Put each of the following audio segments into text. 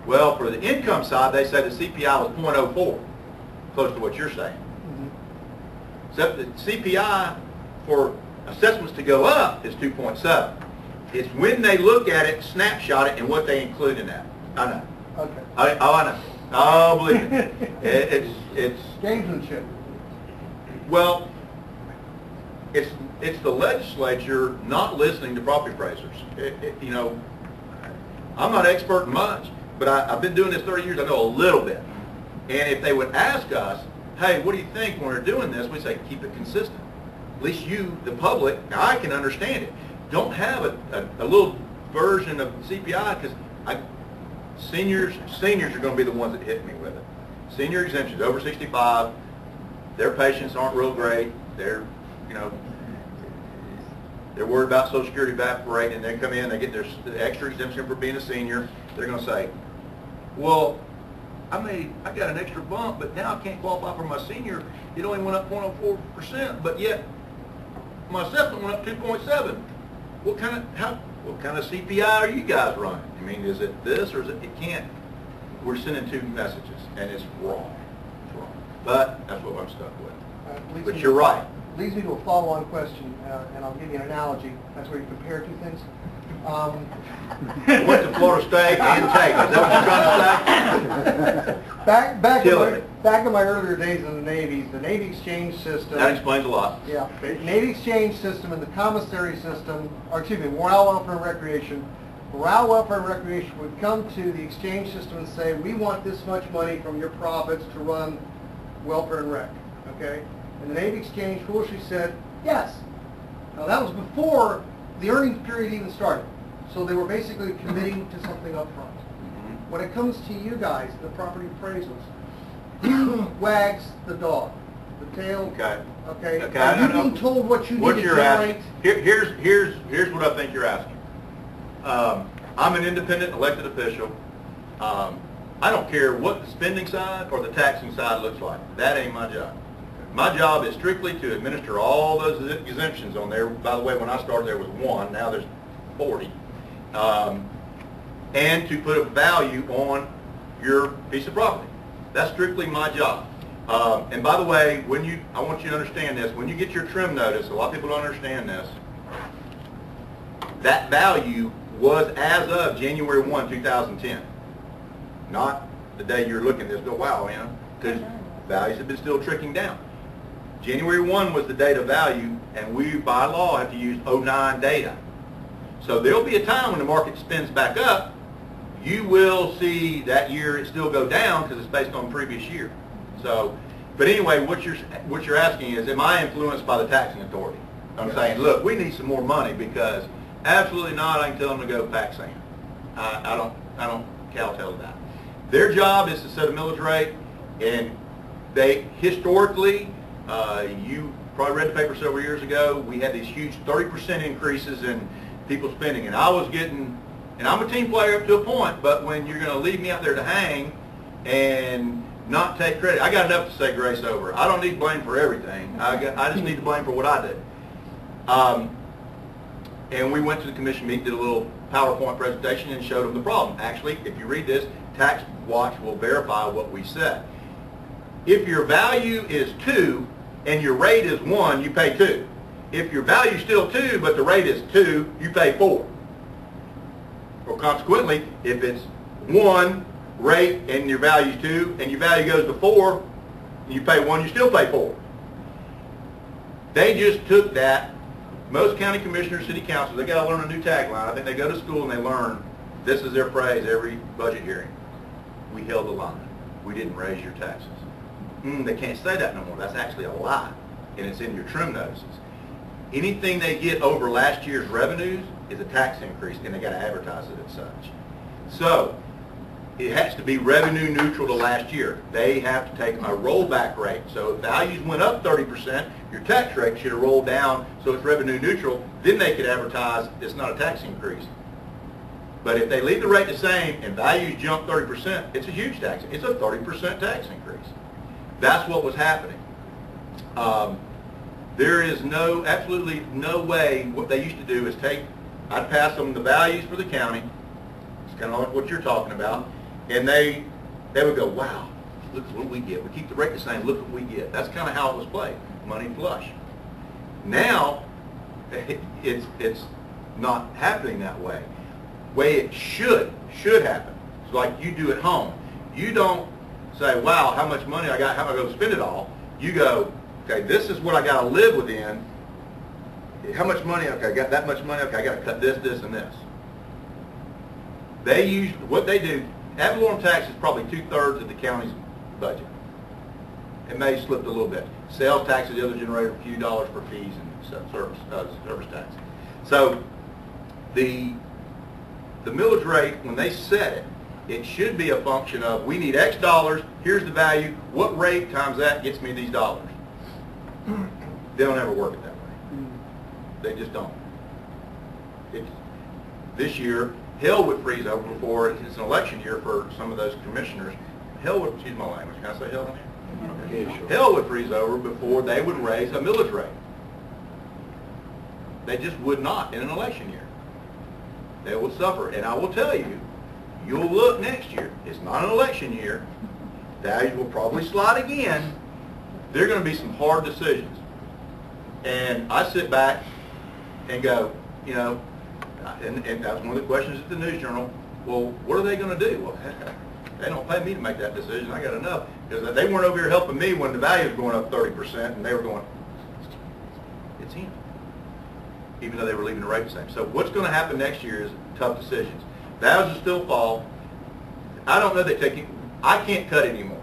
Well, for the income side, they said the CPI was 0.04, close to what you're saying. Except the CPI for assessments to go up is 2.7. It's when they look at it, snapshot it, and what they include in that. I know. Okay. I know. Oh, believe me. It's Gamesmanship. well, it's the legislature not listening to property appraisers. You know, I'm not expert in much, but I've been doing this 30 years. I know a little bit. And if they would ask us, hey, what do you think when we're doing this? We say, keep it consistent. At least you, the public, now I can understand it. Don't have a little version of CPI because seniors are going to be the ones that hit me with it. Senior exemptions, over 65, their patients aren't real great. They're, you know, they're worried about Social Security evaporating, and they come in, they get their extra exemption for being a senior. They're going to say, well, I got an extra bump, but now I can't qualify for my senior. It only went up 0.04%, but yet my assessment went up 2.7. What kind of CPI are you guys running? I mean, is it this or is it can't? We're sending two messages, and it's wrong. It's wrong. But that's what I'm stuck with. But you're right. Leads me to a follow-on question, and I'll give you an analogy. That's where you compare two things. Went to Florida State and take. Is that what you're trying to say? Back in my earlier days in the Navy, the Navy exchange system. That explains a lot. Yeah, the Navy exchange system and the commissary system, or excuse me, morale, welfare, and recreation. Morale, welfare, and recreation would come to the exchange system and say, we want this much money from your profits to run welfare and rec. Okay? And the Navy exchange foolishly said, yes. Now that was before the earnings period even started. So they were basically committing to something up front. When it comes to you guys, the property appraisals, who wags the dog? The tail? Okay. Okay. Are you being told what you need to generate? Here's what I think you're asking. I'm an independent elected official. I don't care what the spending side or the taxing side looks like. That ain't my job. My job is strictly to administer all those exemptions on there. By the way, when I started there was 1, now there's 40. And to put a value on your piece of property. That's strictly my job. And by the way, I want you to understand this, when you get your trim notice, a lot of people don't understand this, that value was as of January 1, 2010. Not the day you're looking at this, go, wow, man, because values have been still trickling down. January 1 was the date of value, and we, by law, have to use 09 data. So there'll be a time when the market spins back up, you will see that year it still go down because it's based on previous year. So, but anyway, what you're asking is, am I influenced by the taxing authority? I'm saying, look, we need some more money because absolutely not. I can tell them to go pack sand. I don't kowtow that. Their job is to set a millage rate, and they historically, you probably read the paper several years ago. We had these huge 30% increases in people spending, and I was getting. And I'm a team player up to a point, but when you're going to leave me out there to hang and not take credit, I got enough to say grace over. I don't need blame for everything. I just need to blame for what I did. And we went to the commission meeting, did a little PowerPoint presentation, and showed them the problem. Actually, if you read this, Tax Watch will verify what we said. If your value is 2 and your rate is 1, you pay 2. If your value is still 2 but the rate is 2, you pay 4. Or consequently, if it's 1 rate and your value is 2 and your value goes to 4, and you pay 1, you still pay 4. They just took that. Most county commissioners, city councils, they got to learn a new tagline. I think they go to school and they learn, this is their phrase every budget hearing. We held the line. We didn't raise your taxes. They can't say that no more. That's actually a lie, and it's in your trim notices. Anything they get over last year's revenues is a tax increase, and they got to advertise it as such. So it has to be revenue neutral to last year. They have to take a rollback rate. So if values went up 30%, your tax rate should have rolled down so it's revenue neutral. Then they could advertise it's not a tax increase. But if they leave the rate the same and values jump 30%, it's a huge tax. It's a 30% tax increase. That's what was happening. There is absolutely no way. What they used to do is I'd pass them the values for the county. It's kind of like what you're talking about. and they would go, wow, look what we get. We keep the rate the same, look what we get. That's kind of how it was played, money flush. Now, it's not happening that way. Way it should happen. It's like you do at home. You don't say, wow, how much money I got, how am I going to spend it all? You go, okay, this is what I got to live within. How much money? Okay, I got that much money. Okay, I got to cut this, this, and this. What they do, ad valorem tax is probably 2/3 of the county's budget. It may have slipped a little bit. Sales tax is the other, generated a few dollars for fees and service tax. So the millage rate, when they set it, it should be a function of, we need X dollars, here's the value, what rate times that gets me these dollars. They don't ever work it that way. They just don't. This year, hell would freeze over before it's an election year for some of those commissioners. Hell would, excuse my language, can I say hell in here? Yeah, sure. Hell would freeze over before they would raise a millage rate. They just would not in an election year. They will suffer. And I will tell you, you'll look next year. It's not an election year. Values will probably slide again. There are going to be some hard decisions. And I sit back and go, you know, and that was one of the questions at the News Journal, well, what are they going to do? Well, they don't pay me to make that decision. I got enough. Because they weren't over here helping me when the value was going up 30%, and they were going, it's him. Even though they were leaving the rate the same. So what's going to happen next year is tough decisions. Values will still fall. I don't know that I can't cut anymore.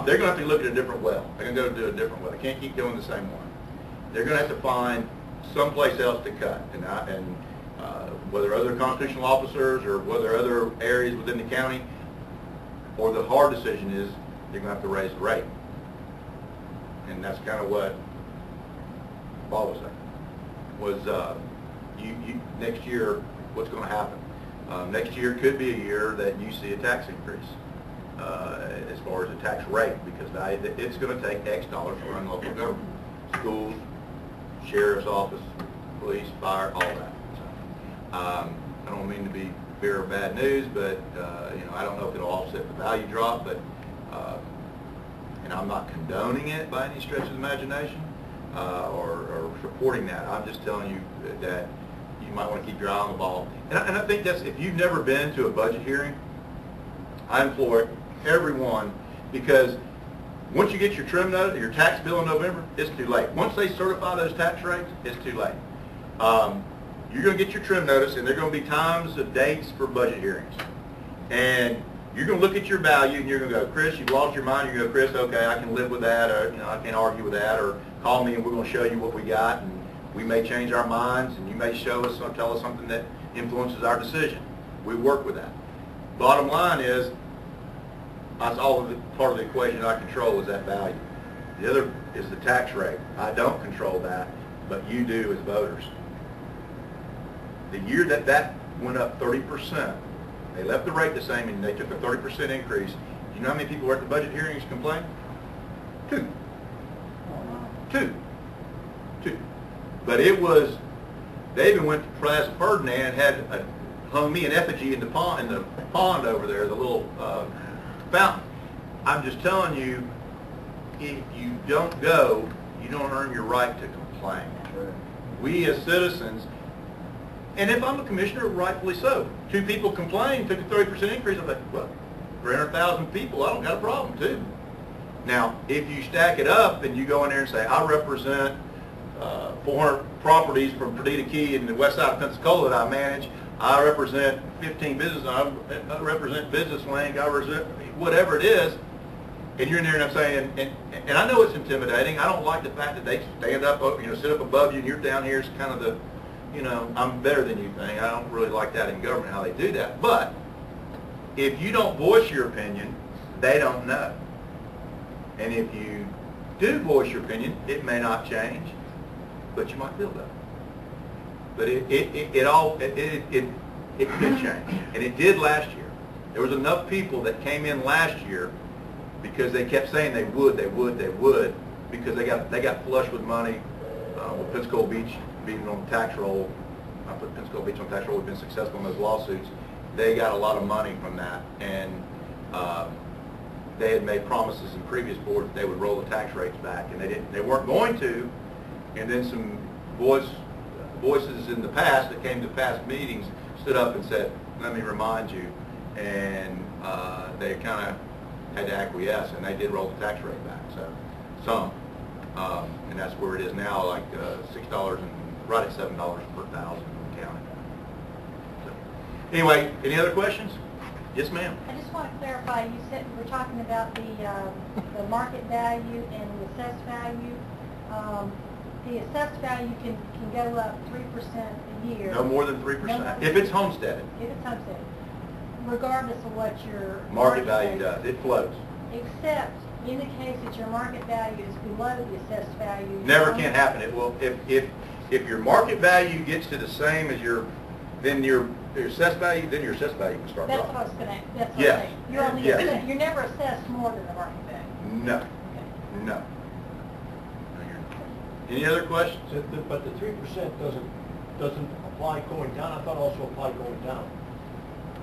They're going to have to look at a different well. They're going to go do a different well. They can't keep doing the same one. They're going to have to find someplace else to cut. And whether other constitutional officers or whether other areas within the county, or the hard decision is they're going to have to raise the rate. And that's kind of what Paul was saying. Was next year, what's going to happen? Next year could be a year that you see a tax increase as far as the tax rate, because it's going to take X dollars to run local government, schools, sheriff's office, police, fire, all that. So, I don't mean to be bearer of bad news, but you know, I don't know if it'll offset the value drop, but and I'm not condoning it by any stretch of the imagination or supporting that. I'm just telling you that you might want to keep your eye on the ball. And I think that's, if you've never been to a budget hearing, I implore everyone, because once you get your trim note, your tax bill in November, it's too late. Once they certify those tax rates, it's too late. You're going to get your trim notice, and there are going to be times of dates for budget hearings. And you're going to look at your value, and you're going to go, Chris, you've lost your mind. You're going to go, Chris, okay, I can live with that, or, you know, I can't argue with that, or call me and we're going to show you what we got, and we may change our minds, and you may show us or tell us something that influences our decision. We work with that. Bottom line is, that's all of the part of the equation I control is that value. The other is the tax rate. I don't control that, but you do as voters. The year that went up 30%, they left the rate the same and they took a 30% increase. Do you know how many people were at the budget hearings complaining? Two. But it was, they even went to Plaza Ferdinand and hung me an effigy in the pond over there, the little fountain. I'm just telling you, if you don't go, you don't earn your right to complain. We as citizens, and if I'm a commissioner, rightfully so. Two people complained, took a 30% increase. I'm like, well, 300,000 people, I don't got a problem too. Now, if you stack it up and you go in there and say, I represent 400 properties from Perdita Key in the west side of Pensacola that I manage, I represent 15 businesses, I represent Business Link, I represent whatever it is, and you're in there and I'm saying, and I know it's intimidating. I don't like the fact that they stand up, you know, sit up above you and you're down here. It's kind of the, you know, I'm better than you thing. I don't really like that in government, how they do that. But if you don't voice your opinion, they don't know. And if you do voice your opinion, it may not change, but you might feel better. But it could change, and it did last year. There was enough people that came in last year because they kept saying they would, because they got flush with money with Pensacola Beach being on the tax roll. I put Pensacola Beach on the tax roll. We've been successful in those lawsuits, they got a lot of money from that, and they had made promises in previous boards that they would roll the tax rates back, and they didn't. They weren't going to, and then some voices in the past that came to past meetings stood up and said, "Let me remind you," and they kind of had to acquiesce, and they did roll the tax rate back. So some, and that's where it is now, like $6 and right at $7 per thousand in the county. So, anyway, any other questions? Yes, ma'am. I just want to clarify, you said, we were talking about the market value and the assessed value. The assessed value can go up 3% a year. No more than 3%, if it's homesteaded. If it's homesteaded, regardless of what your Market value does, it floats. Except in the case that your market value is below the assessed value. Never can happen. It will, if your market value gets to the same as your assessed value, then your assessed value can start That's dropping. what I was going to, that's what Yes. I'm saying. You're only, Yes. you're never assessed more than the market value. No, Okay. no. No, you're not. Any other questions? But the 3% doesn't apply going down. I thought it also applied going down.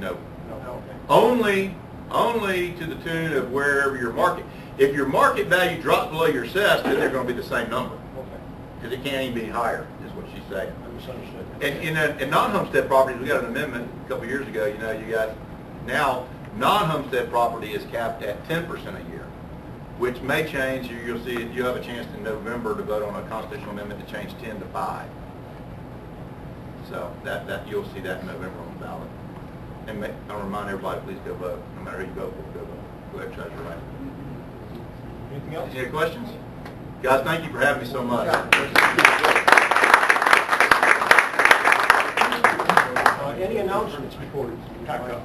No. No. Okay. Only to the tune of wherever your market. If your market value drops below your assessed, then they're going to be the same number. Okay. Because it can't even be higher, is what she's saying. I misunderstood. And in non-homestead properties, we got an amendment a couple of years ago. You know, you got now non-homestead property is capped at 10% a year, which may change. You'll see it. You have a chance in November to vote on a constitutional amendment to change 10 to 5. So that you'll see that in November on the ballot. And I'll remind everybody, please go vote. No matter who you vote for, go vote. Go exercise your right. Anything else? Any other questions? Guys, thank you for having me so much. Any announcements before we pack up?